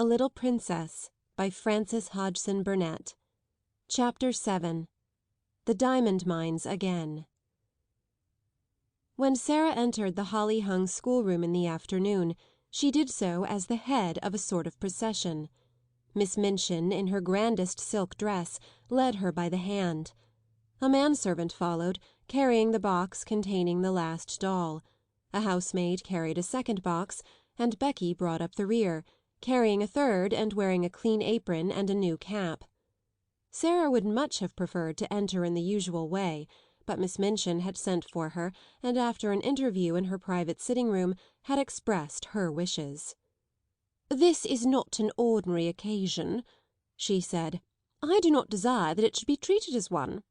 A Little Princess by Frances Hodgson Burnett. Chapter 7. The Diamond Mines Again. When Sara entered the holly-hung schoolroom in the afternoon, she did so as the head of a sort of procession. Miss Minchin, in her grandest silk dress, led her by the hand. A manservant followed, carrying the box containing the last doll. A housemaid carried a second box, and Becky brought up the rear, carrying a third and wearing a clean apron and a new cap. Sara would much have preferred to enter in the usual way, but Miss Minchin had sent for her and after an interview in her private sitting-room had expressed her wishes. "This is not an ordinary occasion," she said. "I do not desire that it should be treated as one."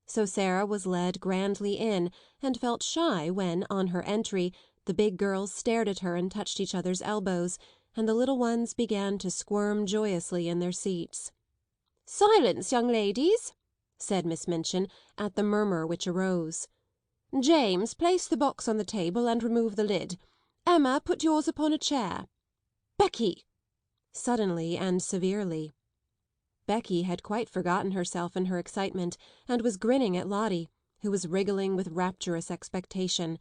So Sara was led grandly in and felt shy when, on her entry, the big girls stared at her and touched each other's elbows, and the little ones began to squirm joyously in their seats. "Silence, young ladies," said Miss Minchin, at the murmur which arose. "James, place the box on the table and remove the lid. Emma, put yours upon a chair. Becky!" suddenly and severely. Becky had quite forgotten herself in her excitement, and was grinning at Lottie, who was wriggling with rapturous expectation.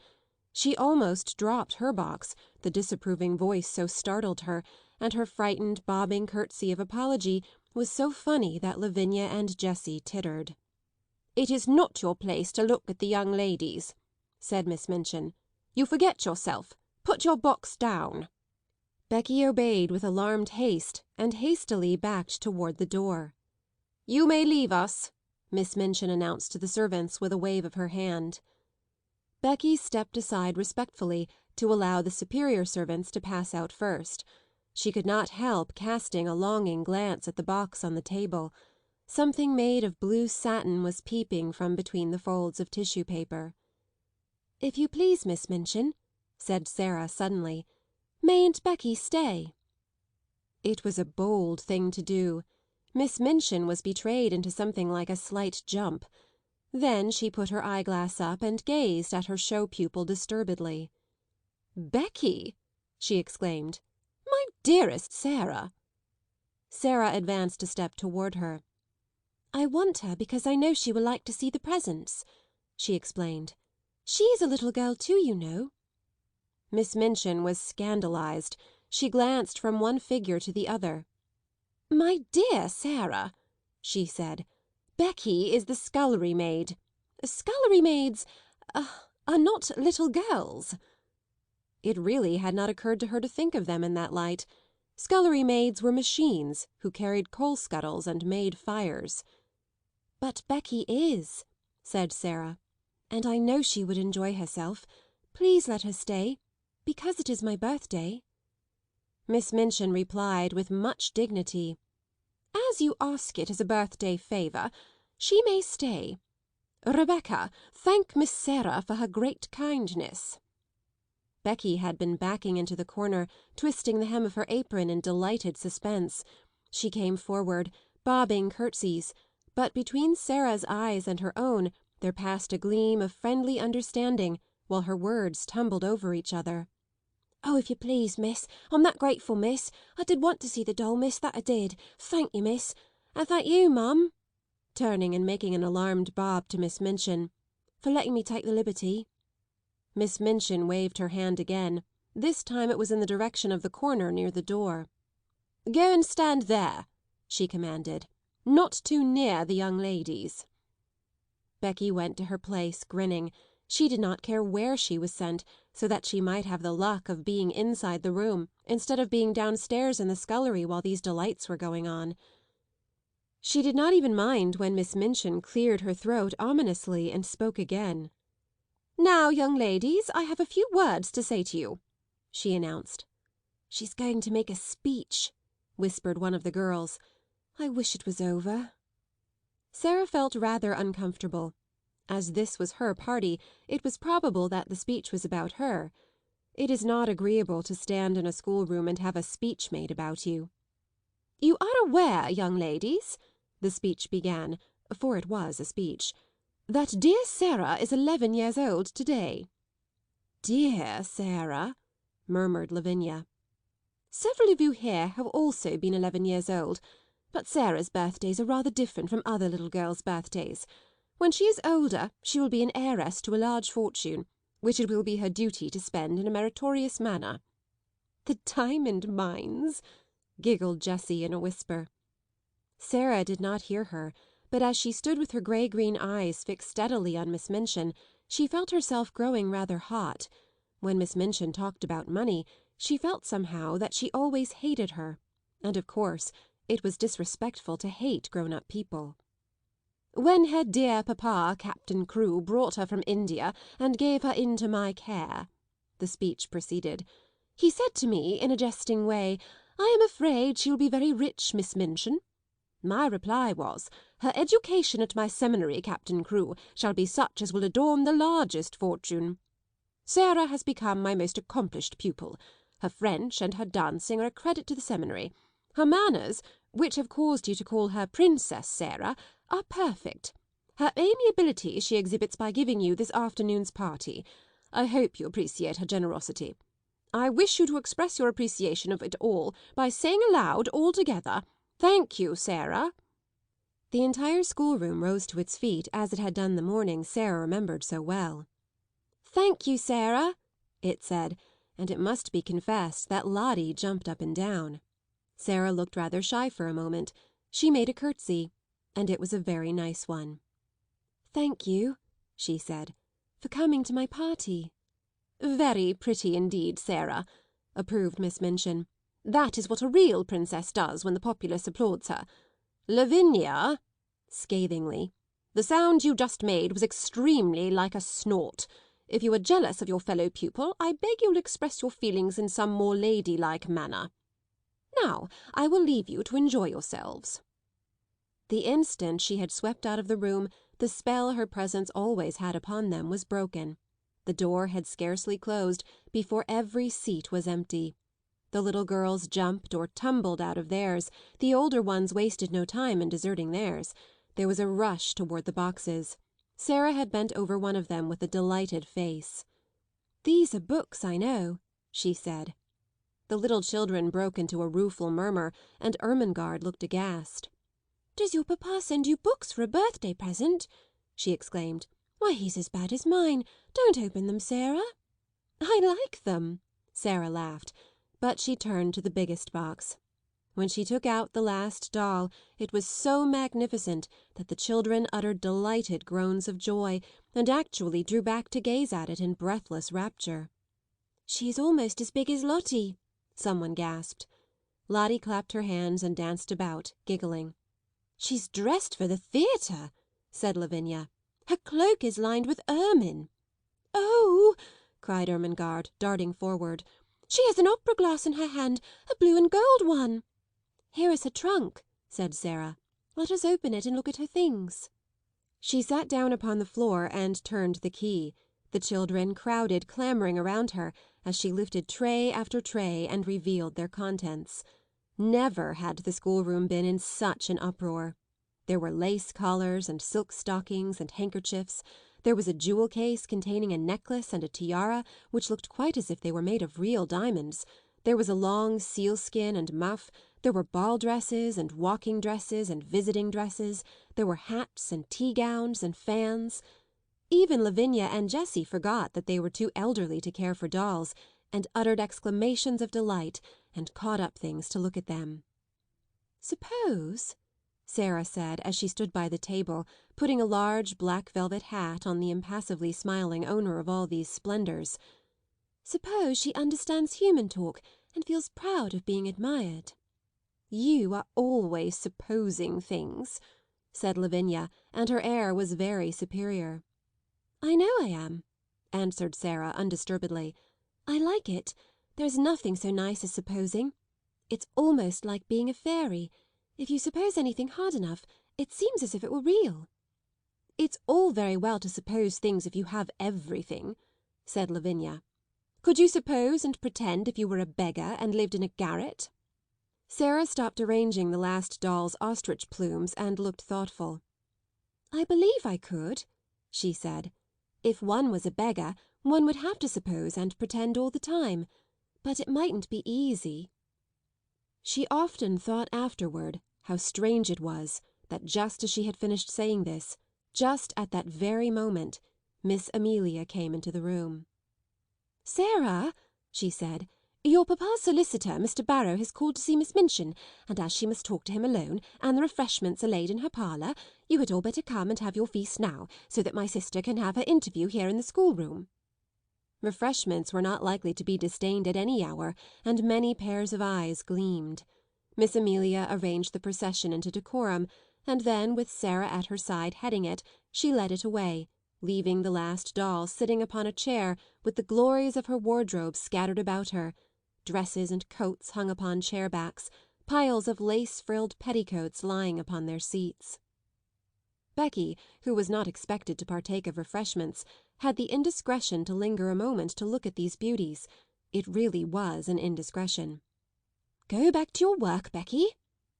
She almost dropped her box, the disapproving voice so startled her, and her frightened, bobbing curtsy of apology was so funny that Lavinia and Jessie tittered. "It is not your place to look at the young ladies," said Miss Minchin. "You forget yourself. Put your box down." Becky obeyed with alarmed haste and hastily backed toward the door. "You may leave us," Miss Minchin announced to the servants with a wave of her hand. Becky stepped aside respectfully to allow the superior servants to pass out first. She could not help casting a longing glance at the box on the table. Something made of blue satin was peeping from between the folds of tissue paper. "If you please, Miss Minchin," said Sara suddenly, "mayn't Becky stay?" It was a bold thing to do. Miss Minchin was betrayed into something like a slight jump. Then she put her eyeglass up and gazed at her show pupil disturbedly. "Becky!" she exclaimed. "My dearest Sara!" Sara advanced a step toward her. "I want her because I know she will like to see the presents," she explained. "She is a little girl too, you know." Miss Minchin was scandalized. She glanced from one figure to the other. "My dear Sara," she said, "Becky is the scullery maid. Scullery maids are not little girls." It really had not occurred to her to think of them in that light. Scullery maids were machines who carried coal scuttles and made fires. "But Becky is," said Sara, "and I know she would enjoy herself. Please let her stay, because it is my birthday." Miss Minchin replied with much dignity. "As you ask it as a birthday favour, she may stay. Rebecca, thank Miss Sara for her great kindness." Becky had been backing into the corner, twisting the hem of her apron in delighted suspense. She came forward, bobbing curtsies, but between Sara's eyes and her own there passed a gleam of friendly understanding, while her words tumbled over each other. "Oh, if you please, miss, I'm that grateful, miss. I did want to see the doll, miss, that I did. Thank you, miss. And thank you, mum," turning and making an alarmed bob to Miss Minchin, "for letting me take the liberty." Miss Minchin waved her hand again. This time it was in the direction of the corner near the door. "Go and stand there," she commanded. "Not too near the young ladies." Becky went to her place, grinning. She did not care where she was sent, so that she might have the luck of being inside the room, instead of being downstairs in the scullery while these delights were going on. She did not even mind when Miss Minchin cleared her throat ominously and spoke again. "Now, young ladies, I have a few words to say to you," she announced. "She's going to make a speech," whispered one of the girls. "I wish it was over." Sara felt rather uncomfortable. As this was her party, it was probable that the speech was about her. It is not agreeable to stand in a schoolroom and have a speech made about you. "You are aware, young ladies," the speech began, for it was a speech, "that dear Sara is 11 years old today." "Dear Sara," murmured Lavinia. Several of you here have also been 11 years old, but Sarah's birthdays are rather different from other little girls' birthdays. When she is older, she will be an heiress to a large fortune, which it will be her duty to spend in a meritorious manner." "The diamond mines!" giggled Jessie in a whisper. Sarah did not hear her, but as she stood with her grey-green eyes fixed steadily on Miss Minchin, she felt herself growing rather hot. When Miss Minchin talked about money, she felt somehow that she always hated her, and of course it was disrespectful to hate grown-up people. "When her dear papa, Captain Crewe, brought her from India and gave her into my care," the speech proceeded, "he said to me, in a jesting way, 'I am afraid she will be very rich, Miss Minchin.' My reply was, 'Her education at my seminary, Captain Crewe, shall be such as will adorn the largest fortune.' Sarah has become my most accomplished pupil. Her French and her dancing are a credit to the seminary. Her manners, which have caused you to call her Princess Sarah, are perfect. Her amiability she exhibits by giving you this afternoon's party. I hope you appreciate her generosity. I wish you to express your appreciation of it all by saying aloud, all together, 'Thank you, Sarah.'" The entire schoolroom rose to its feet as it had done the morning Sarah remembered so well. "Thank you, Sarah," it said, and it must be confessed that Lottie jumped up and down. Sarah looked rather shy for a moment. She made a curtsy, and it was a very nice one. "Thank you," she said, "for coming to my party." "Very pretty indeed, Sarah," approved Miss Minchin. "That is what a real princess does when the populace applauds her. Lavinia," scathingly, "the sound you just made was extremely like a snort. If you are jealous of your fellow pupil, I beg you will express your feelings in some more ladylike manner. Now, I will leave you to enjoy yourselves." The instant she had swept out of the room, the spell her presence always had upon them was broken. The door had scarcely closed before every seat was empty. The little girls jumped or tumbled out of theirs, the older ones wasted no time in deserting theirs. There was a rush toward the boxes. Sarah had bent over one of them with a delighted face. "These are books, I know," she said. The little children broke into a rueful murmur, and Ermengarde looked aghast. "Does your papa send you books for a birthday present?" she exclaimed. "Why, he's as bad as mine. Don't open them, Sarah." "I like them," Sarah laughed, but she turned to the biggest box. When she took out the last doll, it was so magnificent that the children uttered delighted groans of joy, and actually drew back to gaze at it in breathless rapture. "She is almost as big as Lottie," someone gasped. Lottie clapped her hands and danced about, giggling. "She's dressed for the theatre," said Lavinia. "Her cloak is lined with ermine." "Oh!" cried Ermengarde, darting forward. "She has an opera glass in her hand, a blue and gold one." "Here is her trunk," said Sarah. "Let us open it and look at her things." She sat down upon the floor and turned the key. The children crowded clamouring around her as she lifted tray after tray and revealed their contents. Never had the schoolroom been in such an uproar. There were lace collars and silk stockings and handkerchiefs. There was a jewel case containing a necklace and a tiara which looked quite as if they were made of real diamonds. There was a long sealskin and muff. There were ball dresses and walking dresses and visiting dresses. There were hats and tea gowns and fans. Even Lavinia and Jessie forgot that they were too elderly to care for dolls, and uttered exclamations of delight, and caught up things to look at them. "Suppose," Sarah said as she stood by the table, putting a large black velvet hat on the impassively smiling owner of all these splendours, "suppose she understands human talk and feels proud of being admired." "You are always supposing things," said Lavinia, and her air was very superior. "I know I am," answered Sarah undisturbedly. "I like it. There's nothing so nice as supposing. It's almost like being a fairy. If you suppose anything hard enough, it seems as if it were real." "It's all very well to suppose things if you have everything," said Lavinia. "Could you suppose and pretend if you were a beggar and lived in a garret?" Sarah stopped arranging the last doll's ostrich plumes and looked thoughtful. "I believe I could," she said. "If one was a beggar, one would have to suppose and pretend all the time. But it mightn't be easy." She often thought afterward how strange it was that just as she had finished saying this, just at that very moment, Miss Amelia came into the room. "Sarah," she said, "your papa's solicitor, Mr. Barrow, has called to see Miss Minchin, and as she must talk to him alone, and the refreshments are laid in her parlour, you had all better come and have your feast now, so that my sister can have her interview here in the schoolroom." Refreshments were not likely to be disdained at any hour, and many pairs of eyes gleamed. Miss Amelia arranged the procession into decorum, and then, with Sarah at her side heading it, she led it away, leaving the last doll sitting upon a chair with the glories of her wardrobe scattered about her, dresses and coats hung upon chair-backs, piles of lace-frilled petticoats lying upon their seats. Becky, who was not expected to partake of refreshments, had the indiscretion to linger a moment to look at these beauties. It really was an indiscretion. "Go back to your work, Becky,"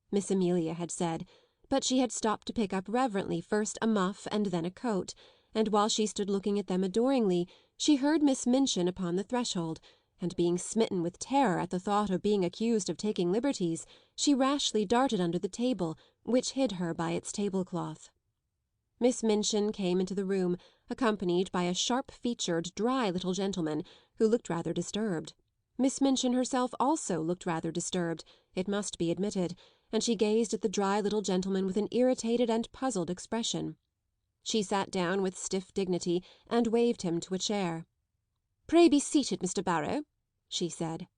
Miss Amelia had said, but she had stopped to pick up reverently first a muff and then a coat, and while she stood looking at them adoringly, she heard Miss Minchin upon the threshold, and being smitten with terror at the thought of being accused of taking liberties, she rashly darted under the table, which hid her by its tablecloth. Miss Minchin came into the room, accompanied by a sharp-featured, dry little gentleman, who looked rather disturbed. Miss Minchin herself also looked rather disturbed, it must be admitted, and she gazed at the dry little gentleman with an irritated and puzzled expression. She sat down with stiff dignity and waved him to a chair. "Pray be seated, Mr. Barrow," she said.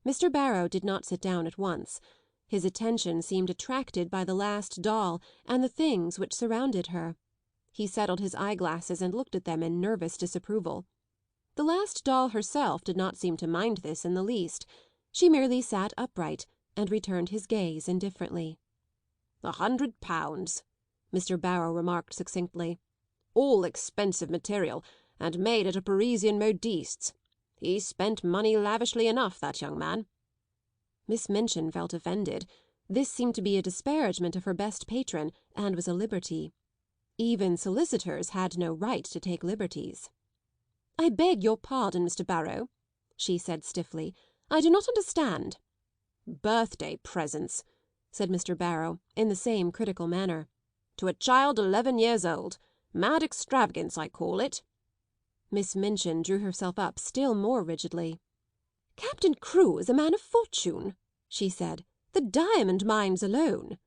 Mr. Barrow did not sit down at once. His attention seemed attracted by the last doll and the things which surrounded her. He settled his eyeglasses and looked at them in nervous disapproval. The last doll herself did not seem to mind this in the least. She merely sat upright and returned his gaze indifferently. £100, Mr. Barrow remarked succinctly. "All expensive material, and made at a Parisian modiste's. He spent money lavishly enough, that young man." Miss Minchin felt offended. This seemed to be a disparagement of her best patron, and was a liberty. Even solicitors had no right to take liberties. "I beg your pardon, Mr. Barrow," she said stiffly. "I do not understand." "Birthday presents," said Mr. Barrow, in the same critical manner. "To a child 11 years old. Mad extravagance, I call it." Miss Minchin drew herself up still more rigidly. "Captain Crewe is a man of fortune," she said. "The diamond mines alone."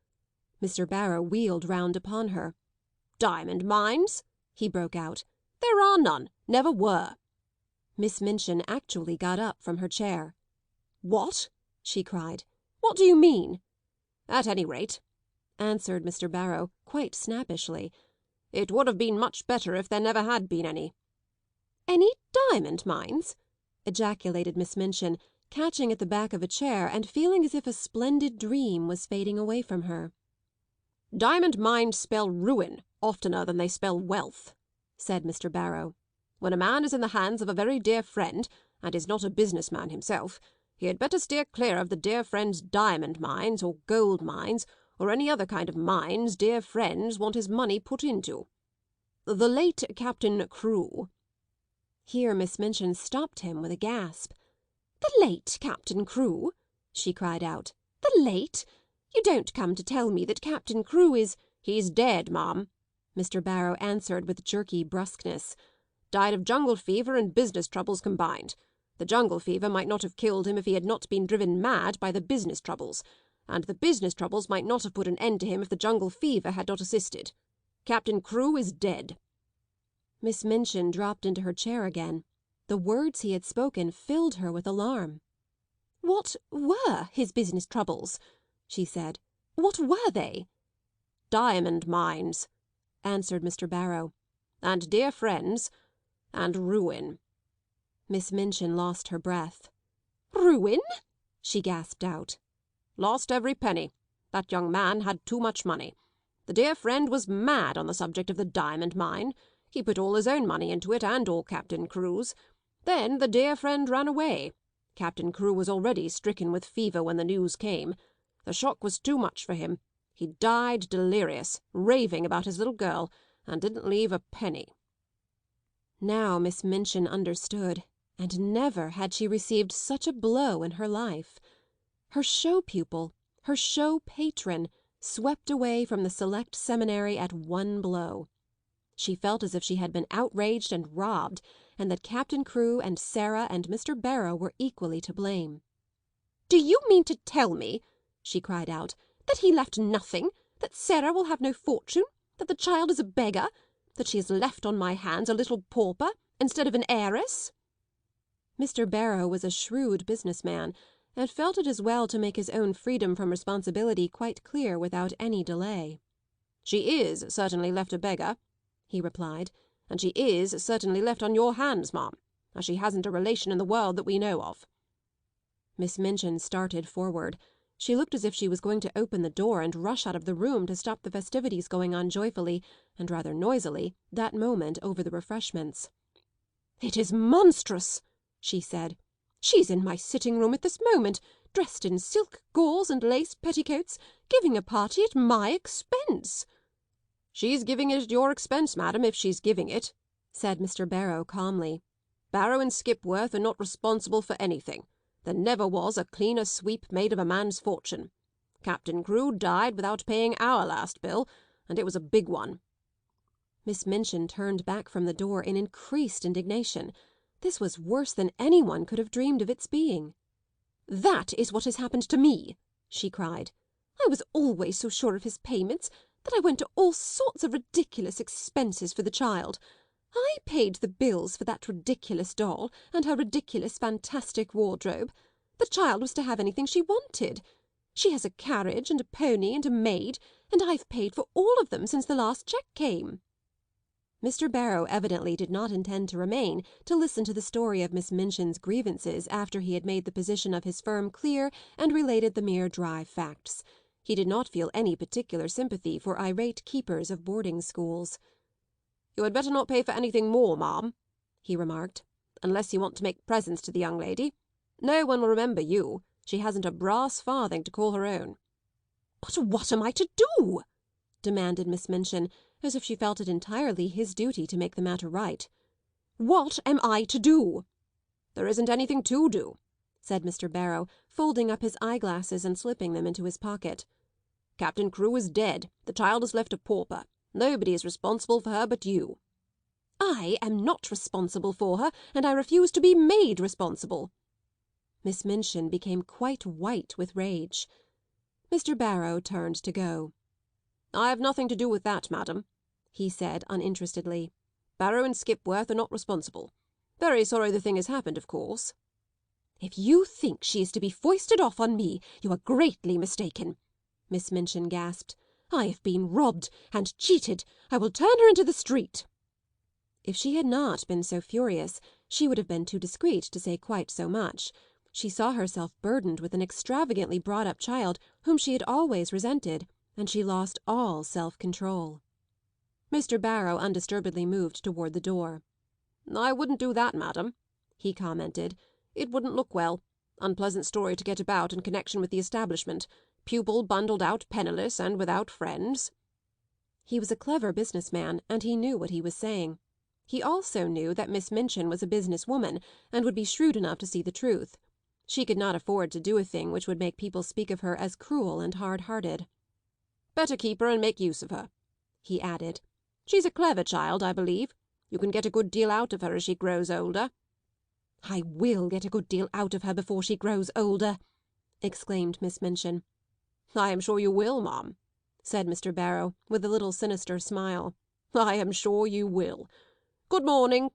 Mr. Barrow wheeled round upon her. "Diamond mines?" he broke out. "There are none. Never were." Miss Minchin actually got up from her chair. "What?" she cried. "What do you mean?" "At any rate," answered Mr. Barrow, quite snappishly, "it would have been much better if there never had been any." "Any diamond mines?" ejaculated Miss Minchin, catching at the back of a chair and feeling as if a splendid dream was fading away from her. "Diamond mines spell ruin oftener than they spell wealth," said Mr. Barrow. "When a man is in the hands of a very dear friend, and is not a business man himself, he had better steer clear of the dear friend's diamond mines or gold mines or any other kind of mines dear friends want his money put into. The late Captain Crewe—" Here Miss Minchin stopped him with a gasp. "The late Captain Crewe?" she cried out. "The late? You don't come to tell me that Captain Crewe is—" "He's dead, ma'am," Mr. Barrow answered with jerky brusqueness. "Died of jungle fever and business troubles combined. The jungle fever might not have killed him if he had not been driven mad by the business troubles, and the business troubles might not have put an end to him if the jungle fever had not assisted. Captain Crewe is dead." Miss Minchin dropped into her chair again. The words he had spoken filled her with alarm. "What were his business troubles?" she said. "What were they?" "Diamond mines," answered Mr. Barrow, "and dear friends, and ruin." Miss Minchin lost her breath. "Ruin?" she gasped out. "Lost every penny. That young man had too much money. The dear friend was mad on the subject of the diamond mine. He put all his own money into it and all Captain Crewe's. Then the dear friend ran away. Captain Crewe was already stricken with fever when the news came. The shock was too much for him. He died delirious, raving about his little girl, and didn't leave a penny." Now Miss Minchin understood, and never had she received such a blow in her life. Her show pupil, her show patron, swept away from the select seminary at one blow. She felt as if she had been outraged and robbed, and that Captain Crewe and Sara and Mr. Barrow were equally to blame. "Do you mean to tell me," she cried out, "that he left nothing, that Sara will have no fortune, that the child is a beggar, that she has left on my hands a little pauper instead of an heiress?" Mr. Barrow was a shrewd business man, and felt it as well to make his own freedom from responsibility quite clear without any delay. "She is certainly left a beggar," he replied, "and she is certainly left on your hands, ma'am, as she hasn't a relation in the world that we know of." Miss Minchin started forward. She looked as if she was going to open the door and rush out of the room to stop the festivities going on joyfully, and rather noisily, that moment over the refreshments. "It is monstrous!" she said. "She's in my sitting-room at this moment, dressed in silk gauze and lace petticoats, giving a party at my expense." "She's giving it at your expense, madam, if she's giving it," said Mr. Barrow calmly. "Barrow and Skipworth are not responsible for anything. There never was a cleaner sweep made of a man's fortune. Captain Crewe died without paying our last bill, and it was a big one." Miss Minchin turned back from the door in increased indignation. This was worse than any one could have dreamed of its being. "That is what has happened to me!" she cried. "I was always so sure of his payments that I went to all sorts of ridiculous expenses for the child. I paid the bills for that ridiculous doll and her ridiculous fantastic wardrobe. The child was to have anything she wanted. She has a carriage and a pony and a maid, and I've paid for all of them since the last cheque came." Mr. Barrow evidently did not intend to remain to listen to the story of Miss Minchin's grievances after he had made the position of his firm clear and related the mere dry facts. He did not feel any particular sympathy for irate keepers of boarding schools. "You had better not pay for anything more, ma'am," he remarked, "unless you want to make presents to the young lady. No one will remember you. She hasn't a brass farthing to call her own." "But what am I to do?" demanded Miss Minchin, as if she felt it entirely his duty to make the matter right. "What am I to do?" "There isn't anything to do," said Mr. Barrow, folding up his eyeglasses and slipping them into his pocket. "Captain Crewe is dead. The child is left a pauper. Nobody is responsible for her but you." "I am not responsible for her, and I refuse to be made responsible." Miss Minchin became quite white with rage. Mr. Barrow turned to go. "I have nothing to do with that, madam," he said uninterestedly. "Barrow and Skipworth are not responsible. Very sorry the thing has happened, of course." "If you think she is to be foisted off on me, you are greatly mistaken," Miss Minchin gasped. "I have been robbed and cheated. I will turn her into the street." If she had not been so furious, she would have been too discreet to say quite so much. She saw herself burdened with an extravagantly brought-up child whom she had always resented, and she lost all self-control. Mr. Barrow undisturbedly moved toward the door. "I wouldn't do that, madam," he commented. "It wouldn't look well. Unpleasant story to get about in connection with the establishment. Pupil bundled out penniless and without friends." He was a clever business man, and he knew what he was saying. He also knew that Miss Minchin was a business woman, and would be shrewd enough to see the truth. She could not afford to do a thing which would make people speak of her as cruel and hard-hearted. "Better keep her and make use of her," he added. "She's a clever child, I believe. You can get a good deal out of her as she grows older." "I will get a good deal out of her before she grows older," exclaimed Miss Minchin. "I am sure you will, ma'am," said Mr. Barrow, with a little sinister smile. "I am sure you will. Good morning."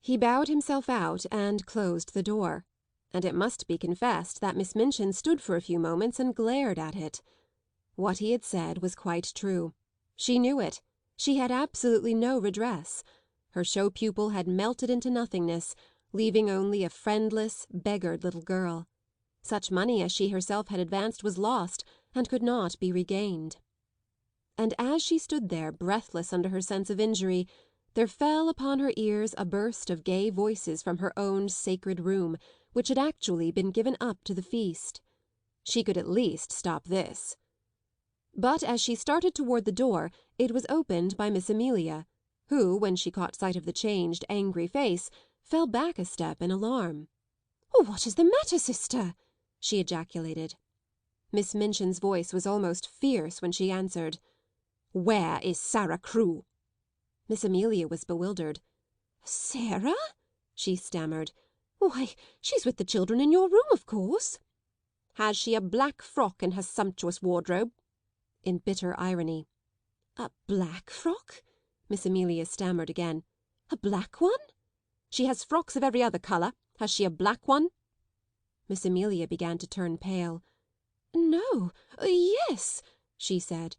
He bowed himself out and closed the door, and it must be confessed that Miss Minchin stood for a few moments and glared at it. What he had said was quite true. She knew it. She had absolutely no redress. Her show pupil had melted into nothingness, leaving only a friendless, beggared little girl. Such money as she herself had advanced was lost, and could not be regained. And as she stood there, breathless under her sense of injury, there fell upon her ears a burst of gay voices from her own sacred room, which had actually been given up to the feast. She could at least stop this. But as she started toward the door, it was opened by Miss Amelia, who, when she caught sight of the changed, angry face, fell back a step in alarm. "Oh, what is the matter, sister?" she ejaculated. Miss Minchin's voice was almost fierce when she answered. Where is Sara Crewe? Miss Amelia was bewildered. Sarah? She stammered. Why, she's with the children in your room, of course. Has she a black frock in her sumptuous wardrobe? In bitter irony. A black frock? Miss Amelia stammered again. A black one? She has frocks of every other colour. Has she a black one? Miss Amelia began to turn pale. No, yes, she said.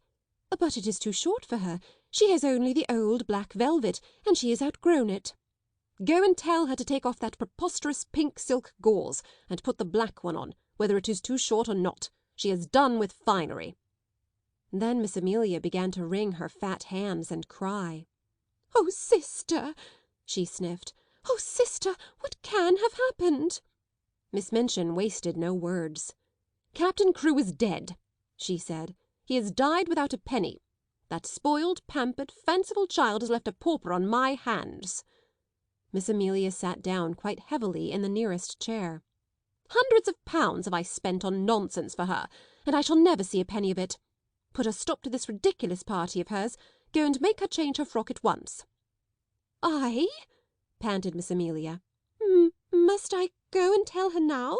But it is too short for her. She has only the old black velvet, and she has outgrown it. Go and tell her to take off that preposterous pink silk gauze, and put the black one on, whether it is too short or not. She has done with finery. Then Miss Amelia began to wring her fat hands and cry. Oh, sister, she sniffed. Oh, sister, what can have happened? Miss Minchin wasted no words. Captain Crewe is dead, she said. He has died without a penny. That spoiled, pampered, fanciful child has left a pauper on my hands. Miss Amelia sat down quite heavily in the nearest chair. Hundreds of pounds have I spent on nonsense for her, and I shall never see a penny of it. Put a stop to this ridiculous party of hers. Go and make her change her frock at once. I? Panted Miss Amelia. Must I go and tell her now?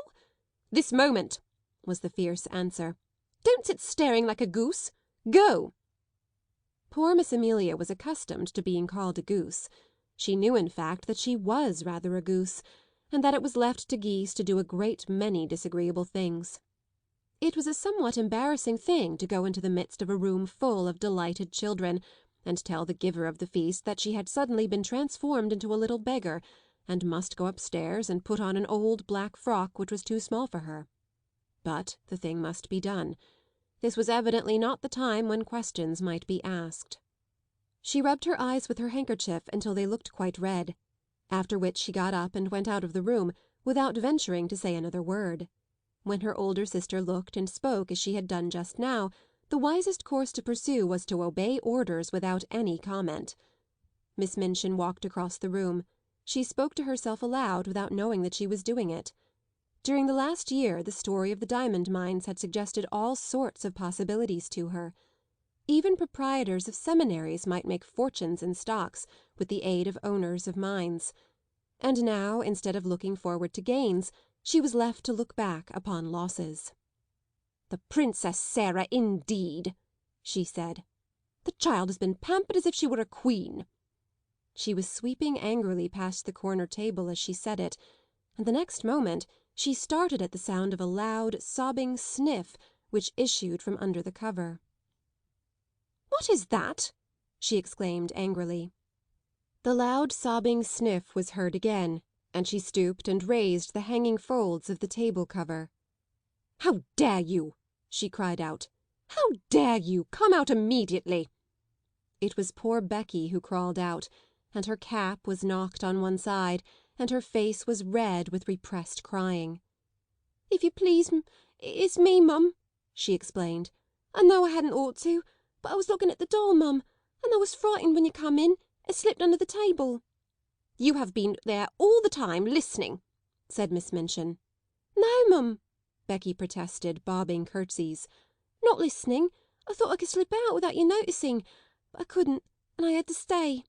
This moment, was the fierce answer. Don't sit staring like a goose. Go! Poor Miss Amelia was accustomed to being called a goose. She knew, in fact, that she was rather a goose, and that it was left to geese to do a great many disagreeable things. It was a somewhat embarrassing thing to go into the midst of a room full of delighted children and tell the giver of the feast that she had suddenly been transformed into a little beggar and must go upstairs and put on an old black frock which was too small for her. But the thing must be done. This was evidently not the time when questions might be asked. She rubbed her eyes with her handkerchief until they looked quite red, after which she got up and went out of the room without venturing to say another word. When her older sister looked and spoke as she had done just now, the wisest course to pursue was to obey orders without any comment. Miss Minchin walked across the room. She spoke to herself aloud without knowing that she was doing it. During the last year the story of the diamond mines had suggested all sorts of possibilities to her. Even proprietors of seminaries might make fortunes in stocks with the aid of owners of mines. And now, instead of looking forward to gains, she was left to look back upon losses. The Princess Sarah, indeed, she said. The child has been pampered as if she were a queen. She was sweeping angrily past the corner table as she said it, and the next moment she started at the sound of a loud, sobbing sniff which issued from under the cover. What is that? She exclaimed angrily. The loud, sobbing sniff was heard again, and she stooped and raised the hanging folds of the table cover. How dare you? She cried out. How dare you? Come out immediately. It was poor Becky who crawled out, and her cap was knocked on one side, and her face was red with repressed crying. If you please, it's me, Mum, she explained. I know I hadn't ought to, but I was looking at the door, Mum, and I was frightened when you come in, and slipped under the table. You have been there all the time, listening, said Miss Minchin. No, Mum, Becky protested, bobbing curtsies. Not listening. I thought I could slip out without you noticing, but I couldn't, and I had to stay.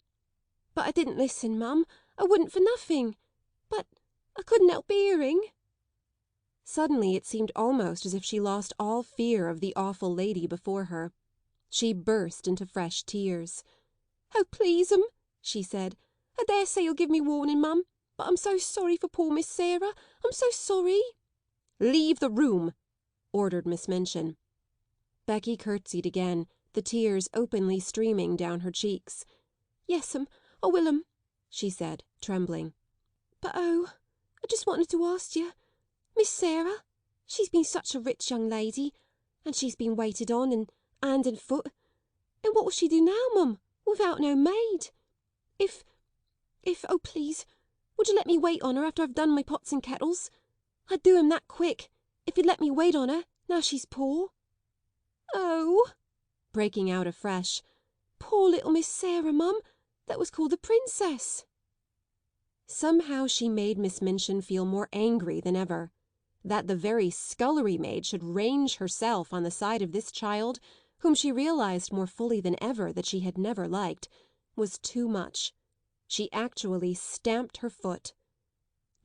But I didn't listen, Mum. I wouldn't for nothing. But I couldn't help hearing. Suddenly it seemed almost as if she lost all fear of the awful lady before her. She burst into fresh tears. Oh, please, she said. I dare say you'll give me warning, Mum, but I'm so sorry for poor Miss Sarah. I'm so sorry. Leave the room, ordered Miss Minchin. Becky curtsied again, the tears openly streaming down her cheeks. Yes, I will, she said, trembling. But oh, I just wanted to ask you, Miss Sarah, she's been such a rich young lady, and she's been waited on and hand and foot. And what will she do now, Mum, without no maid? If, oh please, would you let me wait on her after I've done my pots and kettles? I'd do 'em that quick, if you'd let me wait on her, now she's poor. Oh, breaking out afresh, poor little Miss Sarah, Mum, that was called the Princess. Somehow she made Miss Minchin feel more angry than ever. That the very scullery maid should range herself on the side of this child, whom she realized more fully than ever that she had never liked, was too much. She actually stamped her foot.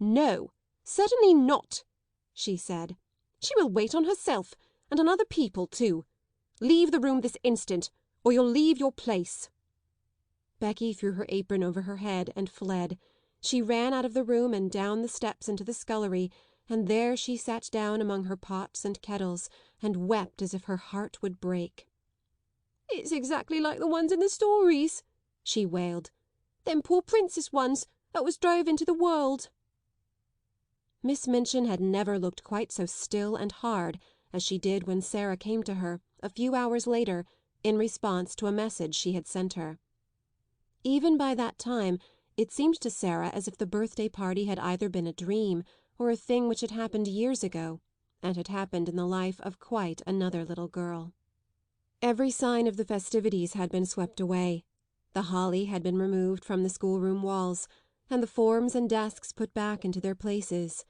"No, certainly not," she said. "She will wait on herself, and on other people too. Leave the room this instant, or you'll leave your place." Becky threw her apron over her head and fled. She ran out of the room and down the steps into the scullery, and there she sat down among her pots and kettles, and wept as if her heart would break. "It's exactly like the ones in the stories," she wailed. "Them poor princess ones that was drove into the world." Miss Minchin had never looked quite so still and hard as she did when Sara came to her, a few hours later, in response to a message she had sent her. Even by that time it seemed to Sara as if the birthday party had either been a dream or a thing which had happened years ago, and had happened in the life of quite another little girl. Every sign of the festivities had been swept away. The holly had been removed from the schoolroom walls, and the forms and desks put back into their places.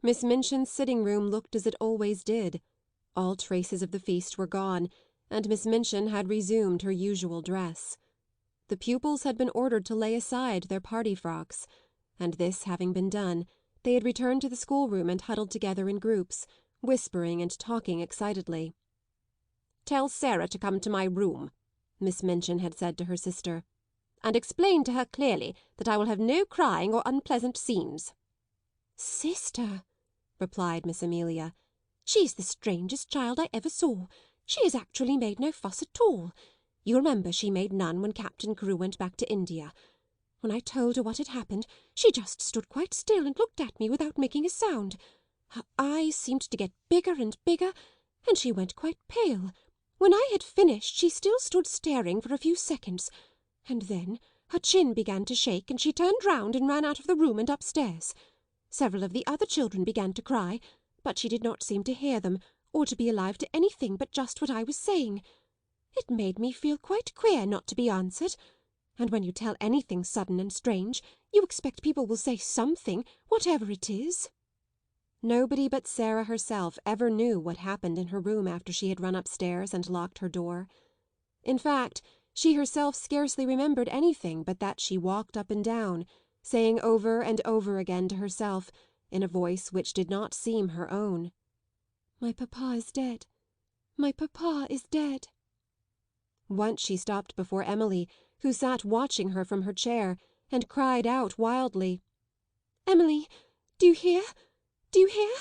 Miss Minchin's sitting room looked as it always did. All traces of the feast were gone, and Miss Minchin had resumed her usual dress. The pupils had been ordered to lay aside their party frocks, and this having been done, they had returned to the schoolroom and huddled together in groups, whispering and talking excitedly. "Tell Sara to come to my room," Miss Minchin had said to her sister, "and explain to her clearly that I will have no crying or unpleasant scenes." "Sister," replied Miss Amelia, "she's the strangest child I ever saw. She has actually made no fuss at all. You remember she made none when Captain Crewe went back to India. When I told her what had happened, she just stood quite still and looked at me without making a sound. Her eyes seemed to get bigger and bigger, and she went quite pale. When I had finished, she still stood staring for a few seconds, and then her chin began to shake and she turned round and ran out of the room and upstairs. Several of the other children began to cry, but she did not seem to hear them, or to be alive to anything but just what I was saying. It made me feel quite queer not to be answered, and when you tell anything sudden and strange, you expect people will say something, whatever it is." Nobody but Sara herself ever knew what happened in her room after she had run upstairs and locked her door. In fact, she herself scarcely remembered anything but that she walked up and down, saying over and over again to herself, in a voice which did not seem her own, "My papa is dead. My papa is dead." Once she stopped before Emily, who sat watching her from her chair, and cried out wildly, "Emily, do you hear? Do you hear?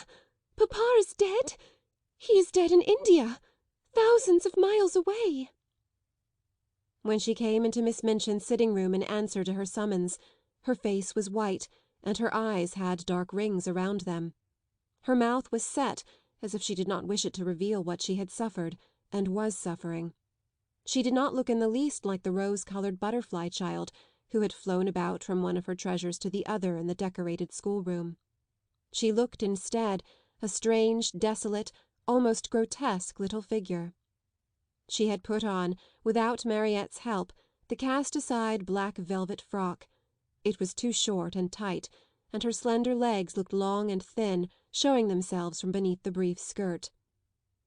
Papa is dead. He is dead in India, thousands of miles away." When she came into Miss Minchin's sitting room in answer to her summons, her face was white, and her eyes had dark rings around them. Her mouth was set, as if she did not wish it to reveal what she had suffered, and was suffering. She did not look in the least like the rose-coloured butterfly child who had flown about from one of her treasures to the other in the decorated schoolroom. She looked instead a strange, desolate, almost grotesque little figure. She had put on, without Mariette's help, the cast-aside black velvet frock. It was too short and tight, and her slender legs looked long and thin, showing themselves from beneath the brief skirt.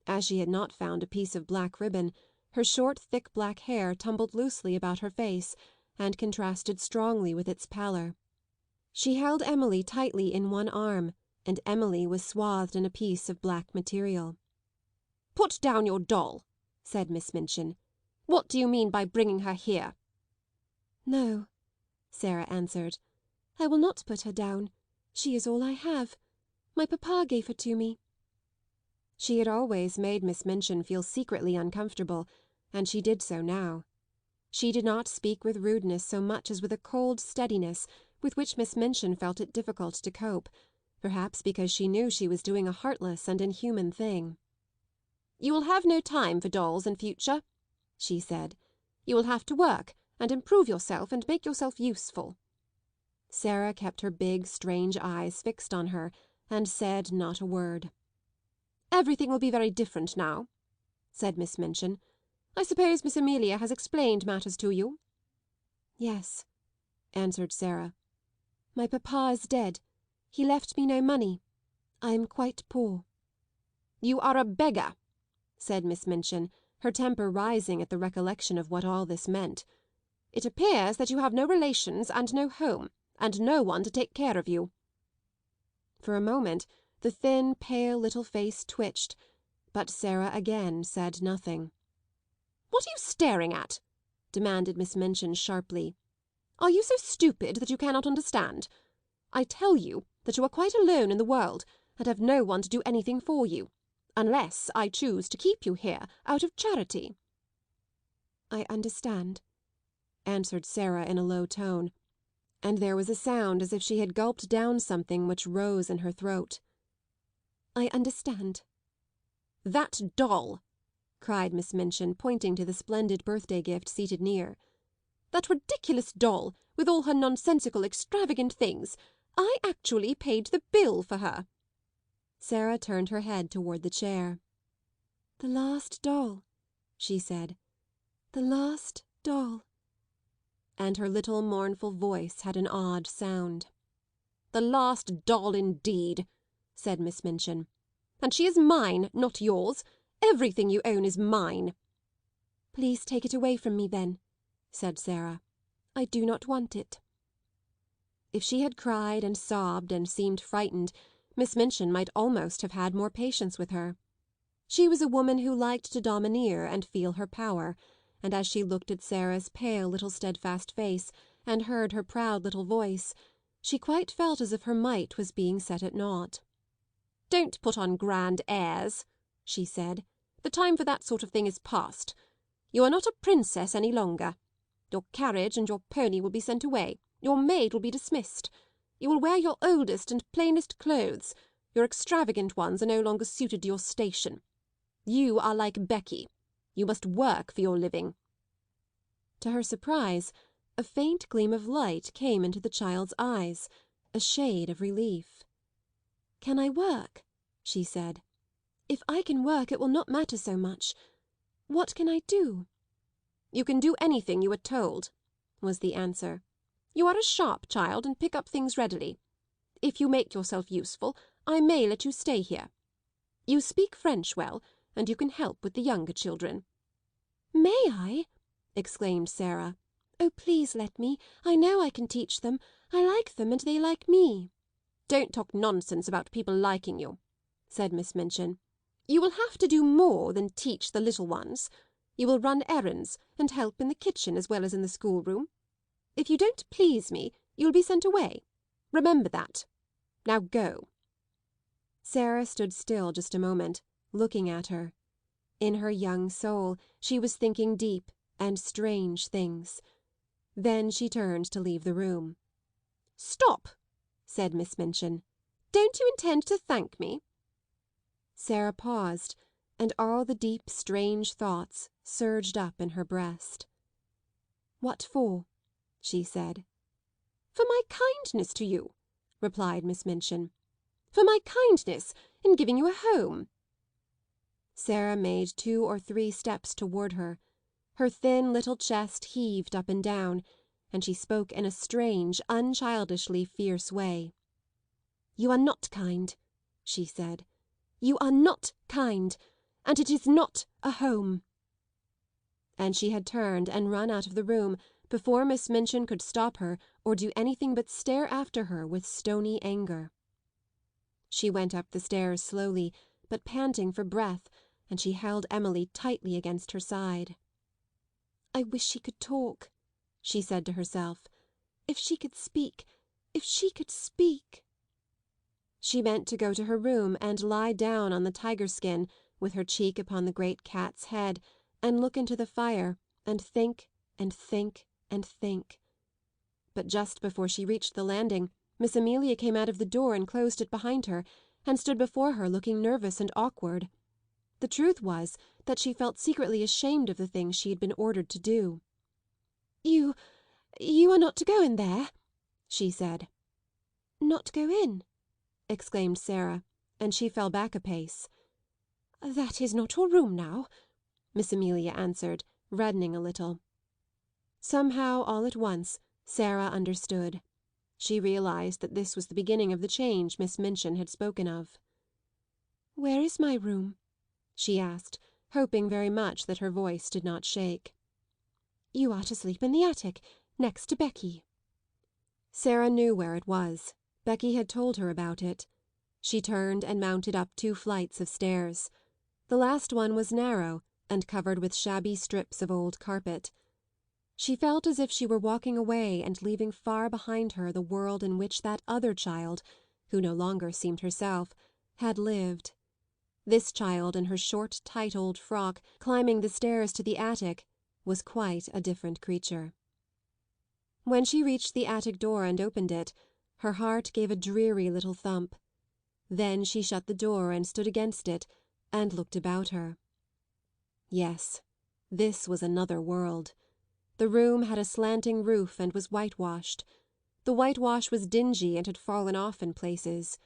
As she had not found a piece of black ribbon, her short, thick black hair tumbled loosely about her face and contrasted strongly with its pallor. She held Emily tightly in one arm, and Emily was swathed in a piece of black material. "Put down your doll," said Miss Minchin. "What do you mean by bringing her here?" "No," Sara answered. "I will not put her down. She is all I have. My papa gave her to me." She had always made Miss Minchin feel secretly uncomfortable, and she did so now. She did not speak with rudeness so much as with a cold steadiness with which Miss Minchin felt it difficult to cope, perhaps because she knew she was doing a heartless and inhuman thing. "You will have no time for dolls in future," she said. "You will have to work and improve yourself and make yourself useful." Sara kept her big, strange eyes fixed on her and said not a word. "Everything will be very different now," said Miss Minchin. "I suppose Miss Amelia has explained matters to you?" "Yes," answered Sara. "My papa is dead. He left me no money. I am quite poor." "You are a beggar," said Miss Minchin, her temper rising at the recollection of what all this meant. "It appears that you have no relations and no home, and no one to take care of you." For a moment the thin, pale little face twitched, but Sara again said nothing. "What are you staring at?" demanded Miss Minchin sharply. "Are you so stupid that you cannot understand? I tell you that you are quite alone in the world, and have no one to do anything for you, unless I choose to keep you here out of charity." "I understand," answered Sara in a low tone, and there was a sound as if she had gulped down something which rose in her throat. "I understand." "That doll!" cried Miss Minchin, pointing to the splendid birthday gift seated near. "That ridiculous doll, with all her nonsensical, extravagant things. I actually paid the bill for her." Sara turned her head toward the chair. "The last doll," she said. "The last doll." And her little mournful voice had an odd sound. "The last doll indeed," said Miss Minchin. "And she is mine, not yours. Everything you own is mine." "Please take it away from me then," said Sara. "I do not want it." If she had cried and sobbed and seemed frightened, Miss Minchin might almost have had more patience with her. She was a woman who liked to domineer and feel her power, and as she looked at Sara's pale little steadfast face and heard her proud little voice, she quite felt as if her might was being set at naught. "Don't put on grand airs," she said. "The time for that sort of thing is past. You are not a princess any longer. Your carriage and your pony will be sent away. Your maid will be dismissed. You will wear your oldest and plainest clothes. Your extravagant ones are no longer suited to your station. You are like Becky. You must work for your living." To her surprise, a faint gleam of light came into the child's eyes, a shade of relief. "Can I work?" she said. "If I can work it will not matter so much. What can I do?" "You can do anything you are told," was the answer. "You are a sharp child and pick up things readily. If you make yourself useful, I may let you stay here. You speak French well, and you can help with the younger children." "May I?" exclaimed Sara. "Oh, please let me. I know I can teach them. I like them and they like me." "Don't talk nonsense about people liking you," said Miss Minchin. "You will have to do more than teach the little ones. You will run errands and help in the kitchen as well as in the schoolroom. If you don't please me, you will be sent away. Remember that. Now go." Sara stood still just a moment, looking at her. In her young soul she was thinking deep and strange things. Then she turned to leave the room. "Stop!" said Miss Minchin. "Don't you intend to thank me?" Sara paused, and all the deep, strange thoughts surged up in her breast. "What for?" she said. "For my kindness to you," replied Miss Minchin. "For my kindness in giving you a home." Sara made 2 or 3 steps toward her. Her thin little chest heaved up and down, and she spoke in a strange, unchildishly fierce way. "You are not kind," she said. "You are not kind, and it is not a home." And she had turned and run out of the room before Miss Minchin could stop her or do anything but stare after her with stony anger. She went up the stairs slowly, but panting for breath, and she held Emily tightly against her side. "I wish she could talk," she said to herself. "If she could speak, if she could speak." She meant to go to her room and lie down on the tiger skin, with her cheek upon the great cat's head, and look into the fire, and think and think and think. But just before she reached the landing, Miss Amelia came out of the door and closed it behind her, and stood before her looking nervous and awkward. The truth was that she felt secretly ashamed of the thing she had been ordered to do. You are not to go in there," she said. "Not go in?" exclaimed Sara, and she fell back a pace. "That is not your room now," Miss Amelia answered, reddening a little. Somehow, all at once, Sara understood. She realised that this was the beginning of the change Miss Minchin had spoken of. "Where is my room?" she asked, hoping very much that her voice did not shake. "You are to sleep in the attic, next to Becky." Sara knew where it was. Becky had told her about it. She turned and mounted up 2 flights of stairs. The last one was narrow and covered with shabby strips of old carpet. She felt as if she were walking away and leaving far behind her the world in which that other child, who no longer seemed herself, had lived. This child in her short, tight old frock, climbing the stairs to the attic, was quite a different creature. When she reached the attic door and opened it, her heart gave a dreary little thump. Then she shut the door and stood against it and looked about her. Yes, this was another world. The room had a slanting roof and was whitewashed. The whitewash was dingy and had fallen off in places.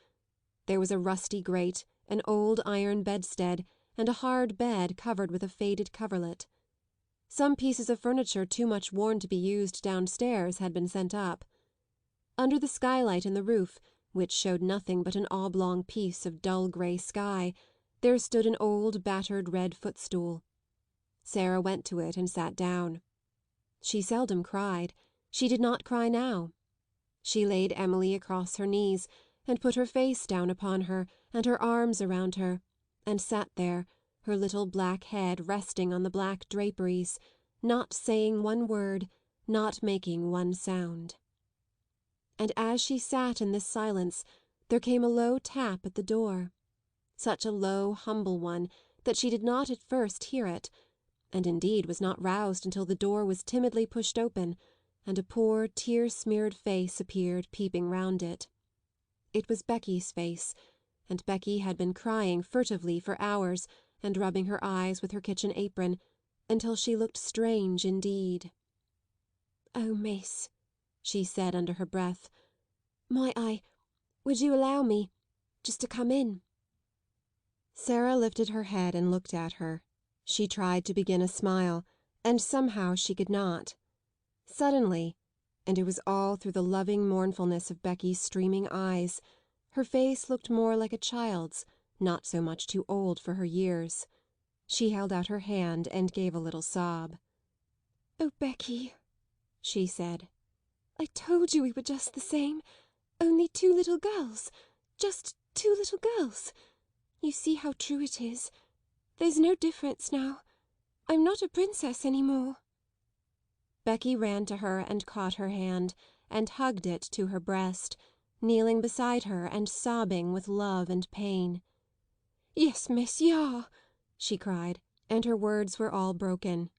There was a rusty grate, an old iron bedstead, and a hard bed covered with a faded coverlet. Some pieces of furniture too much worn to be used downstairs had been sent up. Under the skylight in the roof, which showed nothing but an oblong piece of dull grey sky, there stood an old battered red footstool. Sara went to it and sat down. She seldom cried. She did not cry now. She laid Emily across her knees, and put her face down upon her and her arms around her, and sat there, her little black head resting on the black draperies, not saying one word, not making one sound. And as she sat in this silence there came a low tap at the door, such a low, humble one that she did not at first hear it, and indeed was not roused until the door was timidly pushed open and a poor tear-smeared face appeared peeping round it. It was Becky's face, and Becky had been crying furtively for hours and rubbing her eyes with her kitchen apron until she looked strange indeed. "Oh, miss," she said under her breath, would you allow me just to come in?" Sara lifted her head and looked at her. She tried to begin a smile, and somehow she could not. Suddenly, and it was all through the loving mournfulness of Becky's streaming eyes, her face looked more like a child's, not so much too old for her years. She held out her hand and gave a little sob. "Oh, Becky," she said, "I told you we were just the same. Only 2 little girls. Just 2 little girls. You see how true it is. There's no difference now. I'm not a princess any more." Becky ran to her and caught her hand, and hugged it to her breast, kneeling beside her and sobbing with love and pain. "Yes, miss, you are," she cried, and her words were all broken.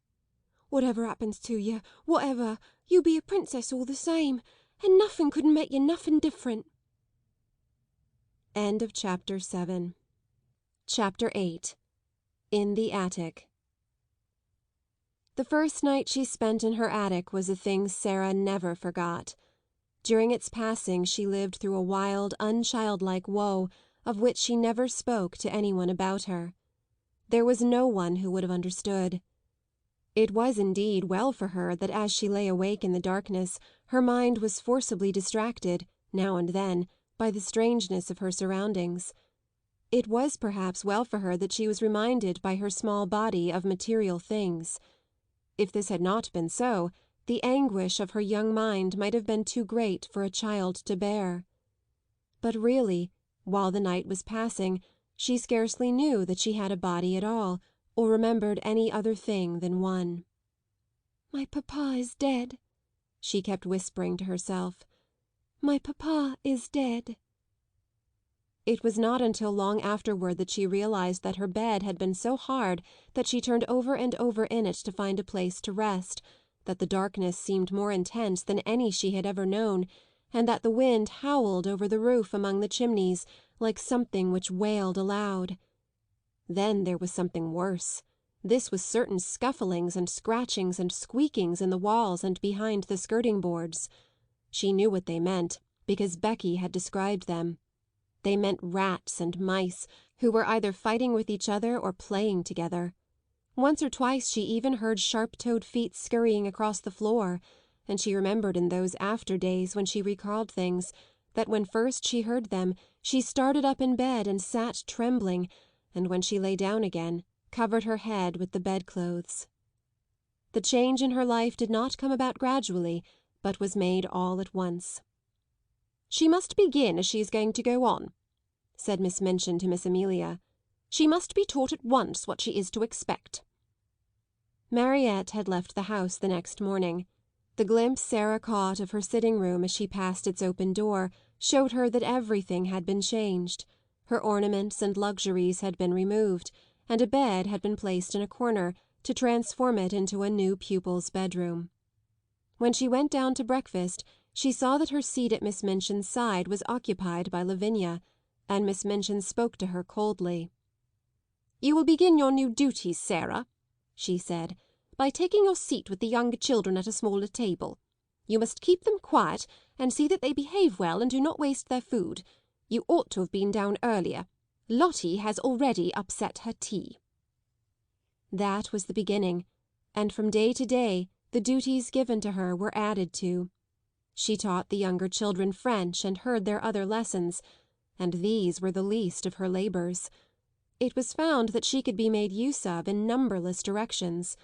"Whatever happens to you, whatever, you'll be a princess all the same, and nothing couldn't make you nothing different." End of Chapter 7. Chapter 8. In the Attic. The first night she spent in her attic was a thing Sara never forgot. During its passing she lived through a wild, unchildlike woe of which she never spoke to anyone about her. There was no one who would have understood. It was indeed well for her that as she lay awake in the darkness her mind was forcibly distracted, now and then, by the strangeness of her surroundings. It was perhaps well for her that she was reminded by her small body of material things. If this had not been so, the anguish of her young mind might have been too great for a child to bear. But really, while the night was passing, she scarcely knew that she had a body at all, or remembered any other thing than one. "My papa is dead," she kept whispering to herself. "My papa is dead." It was not until long afterward that she realized that her bed had been so hard that she turned over and over in it to find a place to rest, that the darkness seemed more intense than any she had ever known, and that the wind howled over the roof among the chimneys like something which wailed aloud. Then there was something worse. This was certain scufflings and scratchings and squeakings in the walls and behind the skirting boards. She knew what they meant, because Becky had described them. They meant rats and mice, who were either fighting with each other or playing together. Once or twice she even heard sharp-toed feet scurrying across the floor, and she remembered in those after days when she recalled things that when first she heard them she started up in bed and sat trembling, and when she lay down again, covered her head with the bedclothes. The change in her life did not come about gradually, but was made all at once. "She must begin as she is going to go on," said Miss Minchin to Miss Amelia. "She must be taught at once what she is to expect." Mariette had left the house the next morning. The glimpse Sara caught of her sitting-room as she passed its open door showed her that everything had been changed. Her ornaments and luxuries had been removed, and a bed had been placed in a corner to transform it into a new pupil's bedroom. When she went down to breakfast she saw that her seat at Miss Minchin's side was occupied by Lavinia, and Miss Minchin spoke to her coldly. "You will begin your new duties, Sara," she said, "by taking your seat with the younger children at a smaller table. You must keep them quiet and see that they behave well and do not waste their food. You ought to have been down earlier. Lottie has already upset her tea." That was the beginning, and from day to day the duties given to her were added to. She taught the younger children French and heard their other lessons, and these were the least of her labours. It was found that she could be made use of in numberless directions.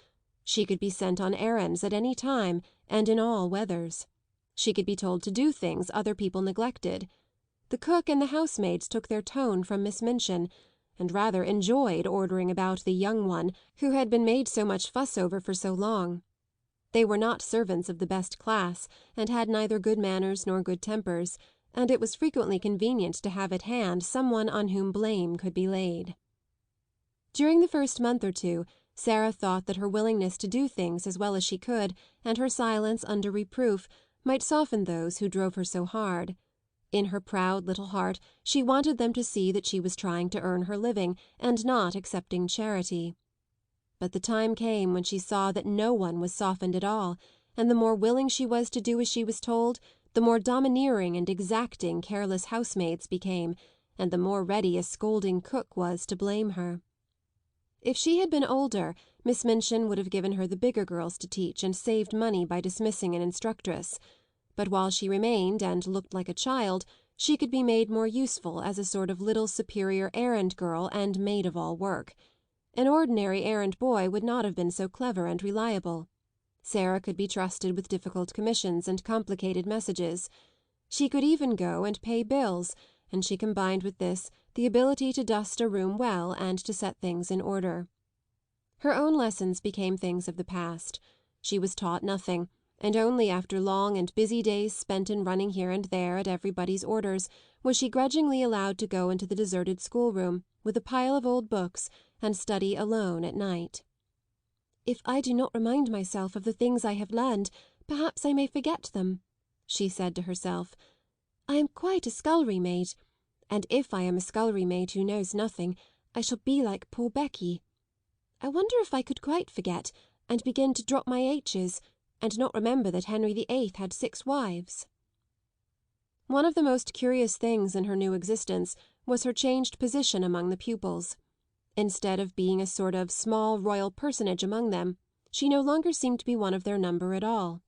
She could be sent on errands at any time and in all weathers. She could be told to do things other people neglected. The cook and the housemaids took their tone from Miss Minchin, and rather enjoyed ordering about the young one who had been made so much fuss over for so long. They were not servants of the best class, and had neither good manners nor good tempers, and it was frequently convenient to have at hand some one on whom blame could be laid. During the first month or two, Sara thought that her willingness to do things as well as she could, and her silence under reproof, might soften those who drove her so hard. In her proud little heart she wanted them to see that she was trying to earn her living and not accepting charity. But the time came when she saw that no one was softened at all, and the more willing she was to do as she was told, the more domineering and exacting careless housemaids became, and the more ready a scolding cook was to blame her. If she had been older, Miss Minchin would have given her the bigger girls to teach and saved money by dismissing an instructress. But while she remained and looked like a child, she could be made more useful as a sort of little superior errand-girl and maid-of-all-work. An ordinary errand-boy would not have been so clever and reliable. Sara could be trusted with difficult commissions and complicated messages. She could even go and pay bills, and she combined with this the ability to dust a room well and to set things in order. Her own lessons became things of the past. She was taught nothing, and only after long and busy days spent in running here and there at everybody's orders was she grudgingly allowed to go into the deserted schoolroom with a pile of old books and study alone at night. "If I do not remind myself of the things I have learned, perhaps I may forget them," she said to herself. "I am quite a scullery maid, and if I am a scullery maid who knows nothing, I shall be like poor Becky. I wonder if I could quite forget, and begin to drop my H's, and not remember that Henry VIII had 6 wives." One of the most curious things in her new existence was her changed position among the pupils. Instead of being a sort of small royal personage among them, she no longer seemed to be one of their number at all.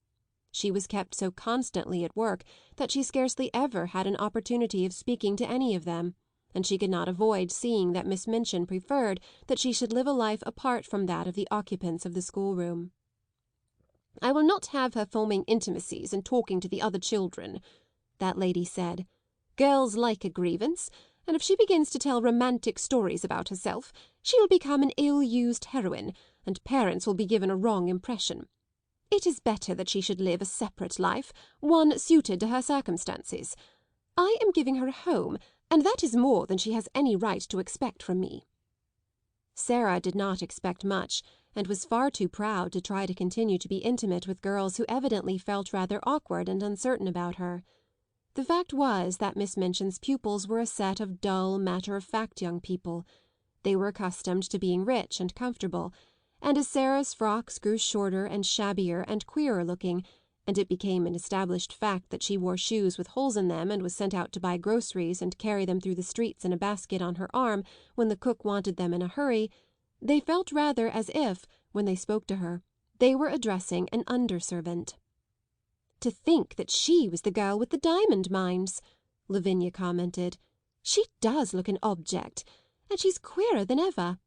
She was kept so constantly at work that she scarcely ever had an opportunity of speaking to any of them, and she could not avoid seeing that Miss Minchin preferred that she should live a life apart from that of the occupants of the schoolroom. "I will not have her forming intimacies and talking to the other children," that lady said. "Girls like a grievance, and if she begins to tell romantic stories about herself, she will become an ill-used heroine, and parents will be given a wrong impression. It is better that she should live a separate life, one suited to her circumstances. I am giving her a home, and that is more than she has any right to expect from me." Sara did not expect much, and was far too proud to try to continue to be intimate with girls who evidently felt rather awkward and uncertain about her. The fact was that Miss Minchin's pupils were a set of dull, matter-of-fact young people. They were accustomed to being rich and comfortable, and as Sara's frocks grew shorter and shabbier and queerer looking, and it became an established fact that she wore shoes with holes in them and was sent out to buy groceries and carry them through the streets in a basket on her arm when the cook wanted them in a hurry, they felt rather as if, when they spoke to her, they were addressing an under-servant. "To think that she was the girl with the diamond mines!" Lavinia commented. "She does look an object, and she's queerer than ever.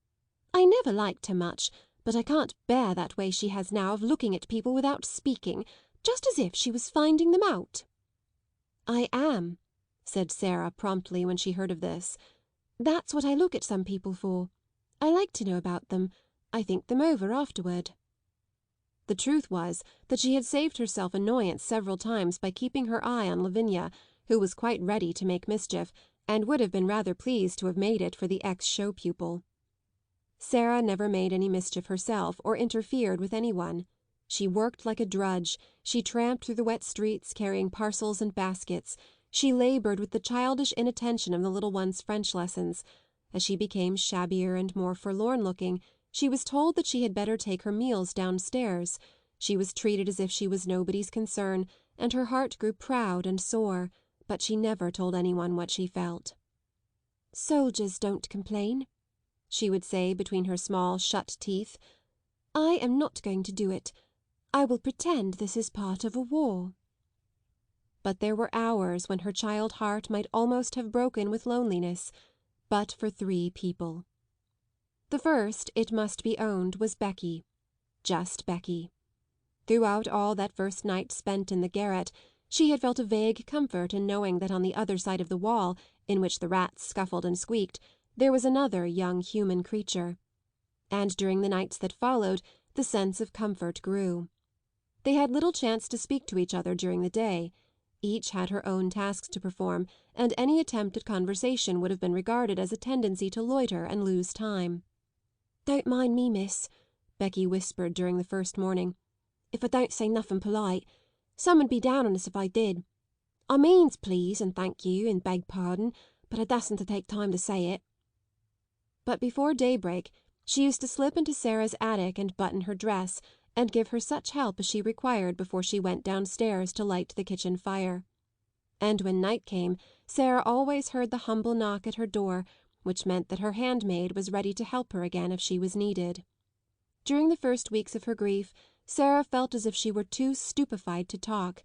I never liked her much, but I can't bear that way she has now of looking at people without speaking, just as if she was finding them out." "I am," said Sarah promptly when she heard of this. "That's what I look at some people for. I like to know about them. I think them over afterward." The truth was that she had saved herself annoyance several times by keeping her eye on Lavinia, who was quite ready to make mischief, and would have been rather pleased to have made it for the ex-show pupil. Sarah never made any mischief herself or interfered with any one. She worked like a drudge, she tramped through the wet streets carrying parcels and baskets, she laboured with the childish inattention of the little one's French lessons. As she became shabbier and more forlorn-looking, she was told that she had better take her meals downstairs. She was treated as if she was nobody's concern, and her heart grew proud and sore, but she never told any one what she felt. "Soldiers don't complain," she would say between her small shut teeth. "I am not going to do it. I will pretend this is part of a war." But there were hours when her child heart might almost have broken with loneliness, but for three people. The first, it must be owned, was Becky. Just Becky. Throughout all that first night spent in the garret, she had felt a vague comfort in knowing that on the other side of the wall, in which the rats scuffled and squeaked, there was another young human creature. And during the nights that followed, the sense of comfort grew. They had little chance to speak to each other during the day. Each had her own tasks to perform, and any attempt at conversation would have been regarded as a tendency to loiter and lose time. "Don't mind me, miss," Becky whispered during the first morning, "if I don't say nothing polite. Some 'ud be down on us if I did. I means please and thank you and beg pardon, but I dasn't to take time to say it." But before daybreak she used to slip into Sarah's attic and button her dress, and give her such help as she required before she went downstairs to light the kitchen fire. And when night came, Sarah always heard the humble knock at her door, which meant that her handmaid was ready to help her again if she was needed. During the first weeks of her grief, Sarah felt as if she were too stupefied to talk,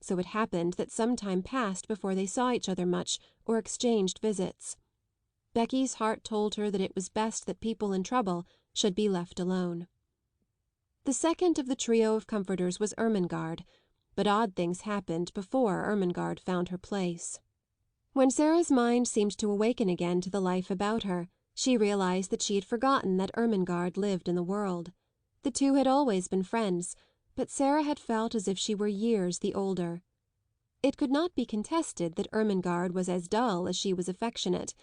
so it happened that some time passed before they saw each other much or exchanged visits. Becky's heart told her that it was best that people in trouble should be left alone. The second of the trio of comforters was Ermengarde, but odd things happened before Ermengarde found her place. When Sarah's mind seemed to awaken again to the life about her, she realized that she had forgotten that Ermengarde lived in the world. The two had always been friends, but Sarah had felt as if she were years the older. It could not be contested that Ermengarde was as dull as she was affectionate.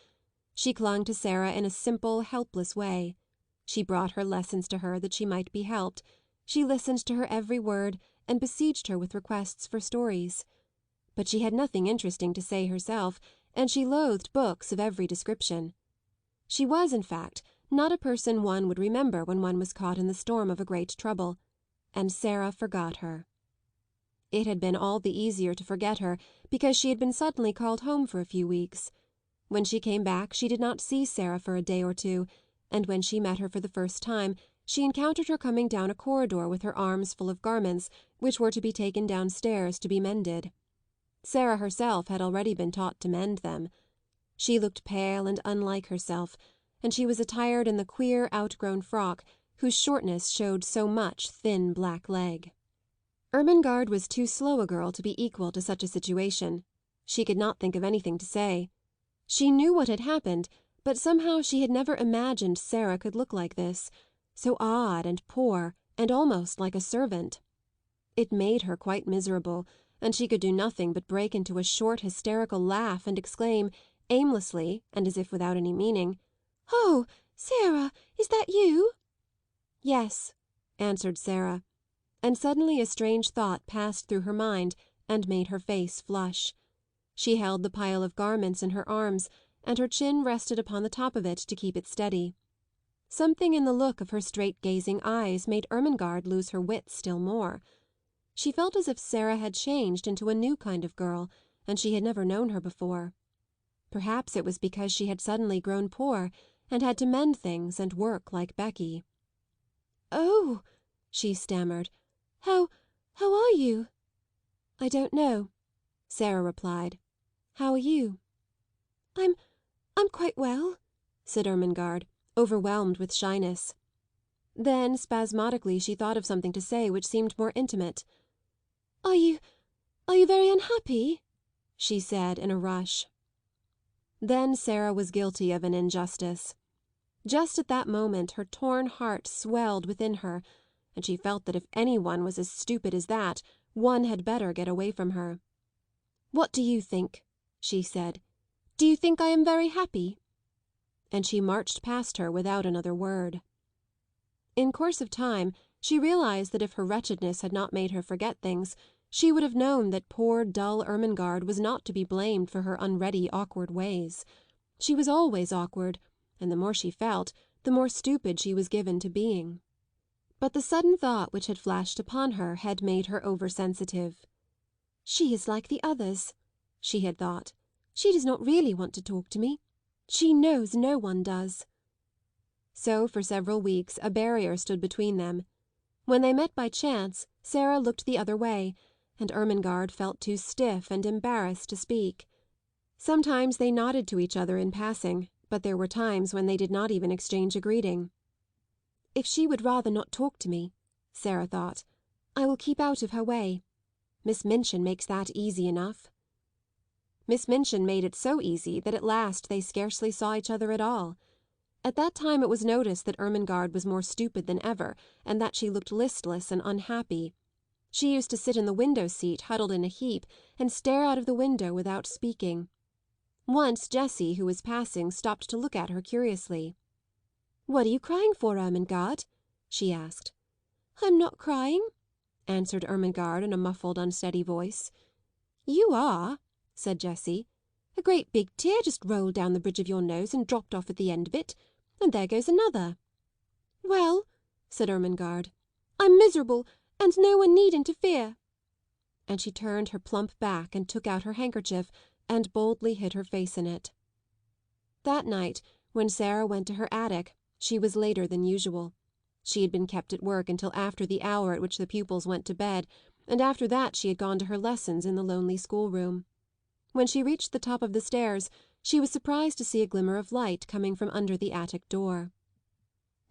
She clung to Sarah in a simple, helpless way. She brought her lessons to her that she might be helped. She listened to her every word and besieged her with requests for stories. But she had nothing interesting to say herself, and she loathed books of every description. She was, in fact, not a person one would remember when one was caught in the storm of a great trouble, and Sarah forgot her. It had been all the easier to forget her because she had been suddenly called home for a few weeks. When she came back she did not see Sarah for a day or two, and when she met her for the first time she encountered her coming down a corridor with her arms full of garments which were to be taken downstairs to be mended. Sarah herself had already been taught to mend them. She looked pale and unlike herself, and she was attired in the queer outgrown frock whose shortness showed so much thin black leg. Ermengarde was too slow a girl to be equal to such a situation. She could not think of anything to say. She knew what had happened, but somehow she had never imagined Sarah could look like this, so odd and poor and almost like a servant. It made her quite miserable, and she could do nothing but break into a short hysterical laugh and exclaim, aimlessly and as if without any meaning, "Oh, Sarah, is that you?" "Yes," answered Sarah, and suddenly a strange thought passed through her mind and made her face flush. She held the pile of garments in her arms, and her chin rested upon the top of it to keep it steady. Something in the look of her straight-gazing eyes made Ermengarde lose her wits still more. She felt as if Sarah had changed into a new kind of girl, and she had never known her before. Perhaps it was because she had suddenly grown poor and had to mend things and work like Becky. "Oh," she stammered, how are you?" "I don't know," Sarah replied. How are you?" I'm quite well," said Ermengarde, overwhelmed with shyness. Then, spasmodically, she thought of something to say which seemed more intimate. Are you very unhappy?" she said in a rush. Then Sara was guilty of an injustice. Just at that moment her torn heart swelled within her, and she felt that if any one was as stupid as that, one had better get away from her. "What do you think?" she said. "Do you think I am very happy?" And she marched past her without another word. In course of time she realised that if her wretchedness had not made her forget things, she would have known that poor dull Ermengarde was not to be blamed for her unready, awkward ways. She was always awkward, and the more she felt, the more stupid she was given to being. But the sudden thought which had flashed upon her had made her oversensitive. "She is like the others," she had thought. "She does not really want to talk to me. She knows no one does." So for several weeks a barrier stood between them. When they met by chance Sara looked the other way, and Ermengarde felt too stiff and embarrassed to speak. Sometimes they nodded to each other in passing, but there were times when they did not even exchange a greeting. "If she would rather not talk to me," Sara thought, "I will keep out of her way. Miss Minchin makes that easy enough." Miss Minchin made it so easy that at last they scarcely saw each other at all. At that time it was noticed that Ermengarde was more stupid than ever, and that she looked listless and unhappy. She used to sit in the window-seat huddled in a heap and stare out of the window without speaking. Once Jessie, who was passing, stopped to look at her curiously. "What are you crying for, Ermengarde?" she asked. "I'm not crying," answered Ermengarde in a muffled, unsteady voice. "You are," said Jessie. "A great big tear just rolled down the bridge of your nose and dropped off at the end of it. And there goes another." "Well," said Ermengarde, "I'm miserable, and no one need interfere." And she turned her plump back and took out her handkerchief and boldly hid her face in it. That night, when Sara went to her attic, she was later than usual. She had been kept at work until after the hour at which the pupils went to bed, and after that she had gone to her lessons in the lonely schoolroom. When she reached the top of the stairs she was surprised to see a glimmer of light coming from under the attic door.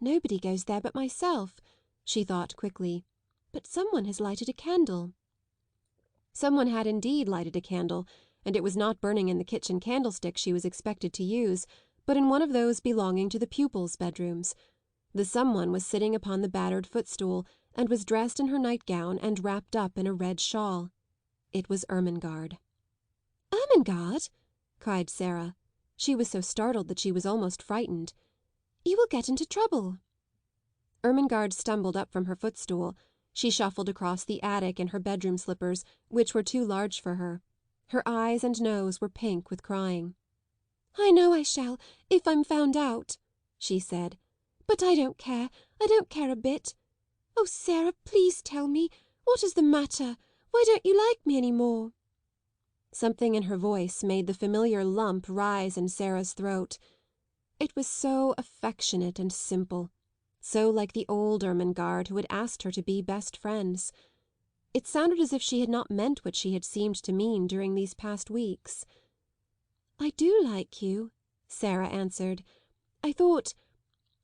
"Nobody goes there but myself," she thought quickly. "But some one has lighted a candle." Some one had indeed lighted a candle, and it was not burning in the kitchen candlestick she was expected to use, but in one of those belonging to the pupils' bedrooms. The someone was sitting upon the battered footstool, and was dressed in her nightgown and wrapped up in a red shawl. It was Ermengarde. "Ermengarde!" cried Sara. She was so startled that she was almost frightened. "You will get into trouble." Ermengarde stumbled up from her footstool. She shuffled across the attic in her bedroom slippers, which were too large for her. Her eyes and nose were pink with crying. "I know I shall, if I'm found out," she said. "But I don't care. I don't care a bit. Oh, Sara, please tell me. What is the matter? Why don't you like me any more?" Something in her voice made the familiar lump rise in Sara's throat. It was so affectionate and simple, so like the old Ermengarde who had asked her to be best friends. It sounded as if she had not meant what she had seemed to mean during these past weeks. "I do like you," Sara answered. "I thought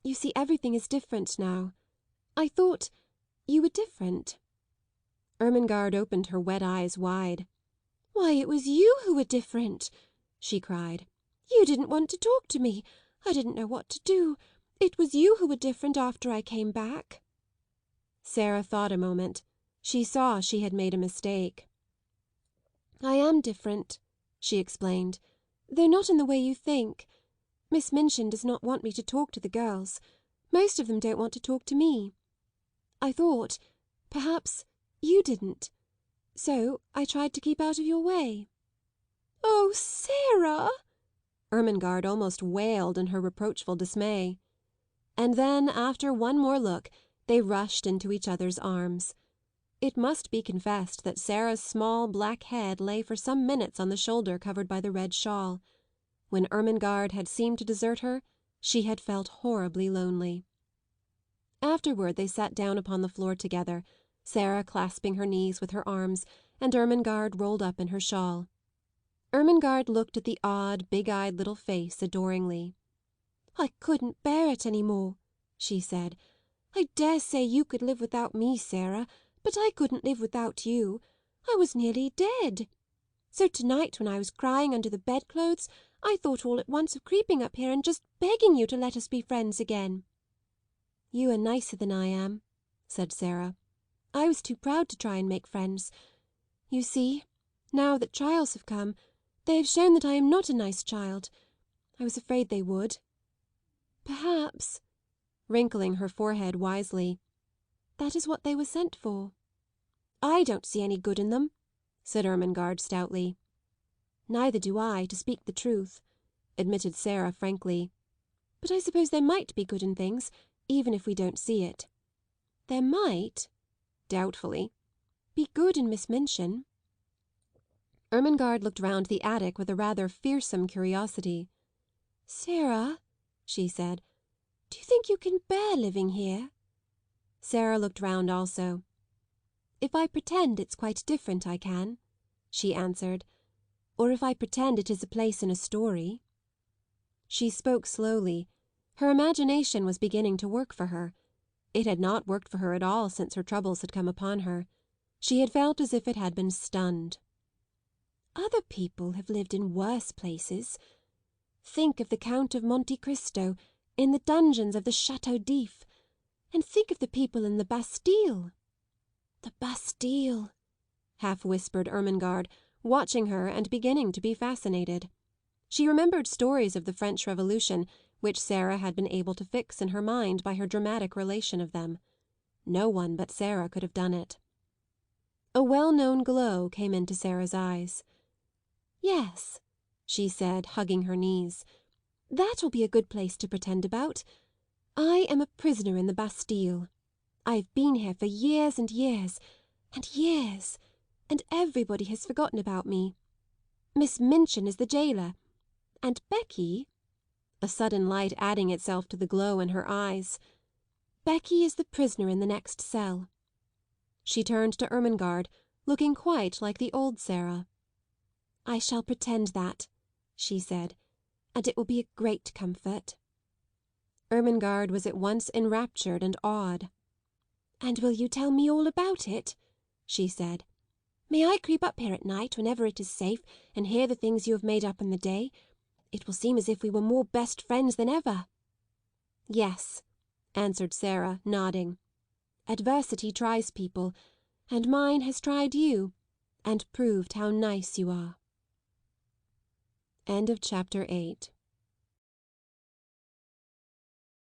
you see everything is different now. I thought you were different." Ermengarde opened her wet eyes wide. "Why, it was you who were different!" she cried. "You didn't want to talk to me. I didn't know what to do. It was you who were different after I came back." Sara thought a moment. She saw she had made a mistake. "I am different," she explained, "though not in the way you think. Miss Minchin does not want me to talk to the girls. Most of them don't want to talk to me. I thought, perhaps, you didn't. So I tried to keep out of your way." "Oh, Sara!" Ermengarde almost wailed in her reproachful dismay. And then, after one more look, they rushed into each other's arms. It must be confessed that Sara's small black head lay for some minutes on the shoulder covered by the red shawl. When Ermengarde had seemed to desert her, she had felt horribly lonely. Afterward they sat down upon the floor together, Sara clasping her knees with her arms, and Ermengarde rolled up in her shawl. Ermengarde looked at the odd, big-eyed little face adoringly. I couldn't bear it any more, she said. I dare say you could live without me, Sarah, but I couldn't live without you. I was nearly dead. So tonight, when I was crying under the bedclothes, I thought all at once of creeping up here and just begging you to let us be friends again. You are nicer than I am, said Sarah. I was too proud to try and make friends. You see, now that trials have come, they have shown that I am not a nice child. I was afraid they would. Perhaps, wrinkling her forehead wisely, that is what they were sent for. I don't see any good in them, said Ermengarde stoutly. Neither do I, to speak the truth, admitted Sarah frankly. But I suppose there might be good in things, even if we don't see it. There might, doubtfully, be good in Miss Minchin. Ermengarde looked round the attic with a rather fearsome curiosity. Sarah, she said, do you think you can bear living here? Sarah looked round also. If I pretend it's quite different, I can, she answered. Or if I pretend it is a place in a story. She spoke slowly. Her imagination was beginning to work for her. It had not worked for her at all since her troubles had come upon her. She had felt as if it had been stunned. Other people have lived in worse places. Think of the Count of Monte Cristo in the dungeons of the Château d'If, and think of the people in the Bastille. The Bastille, half-whispered Ermengarde, watching her and beginning to be fascinated. She remembered stories of the French Revolution, which Sarah had been able to fix in her mind by her dramatic relation of them. No one but Sarah could have done it. A well-known glow came into Sarah's eyes. Yes, she said, hugging her knees. That will be a good place to pretend about. I am a prisoner in the Bastille. I've been here for years and years, and years, and everybody has forgotten about me. Miss Minchin is the jailer, and Becky, a sudden light adding itself to the glow in her eyes, Becky is the prisoner in the next cell. She turned to Ermengarde, looking quite like the old Sarah. I shall pretend that, she said, and it will be a great comfort. Ermengarde was at once enraptured and awed. And will you tell me all about it? She said. May I creep up here at night whenever it is safe and hear the things you have made up in the day? It will seem as if we were more best friends than ever. Yes, answered Sarah, nodding. Adversity tries people, and mine has tried you, and proved how nice you are. End of chapter 8.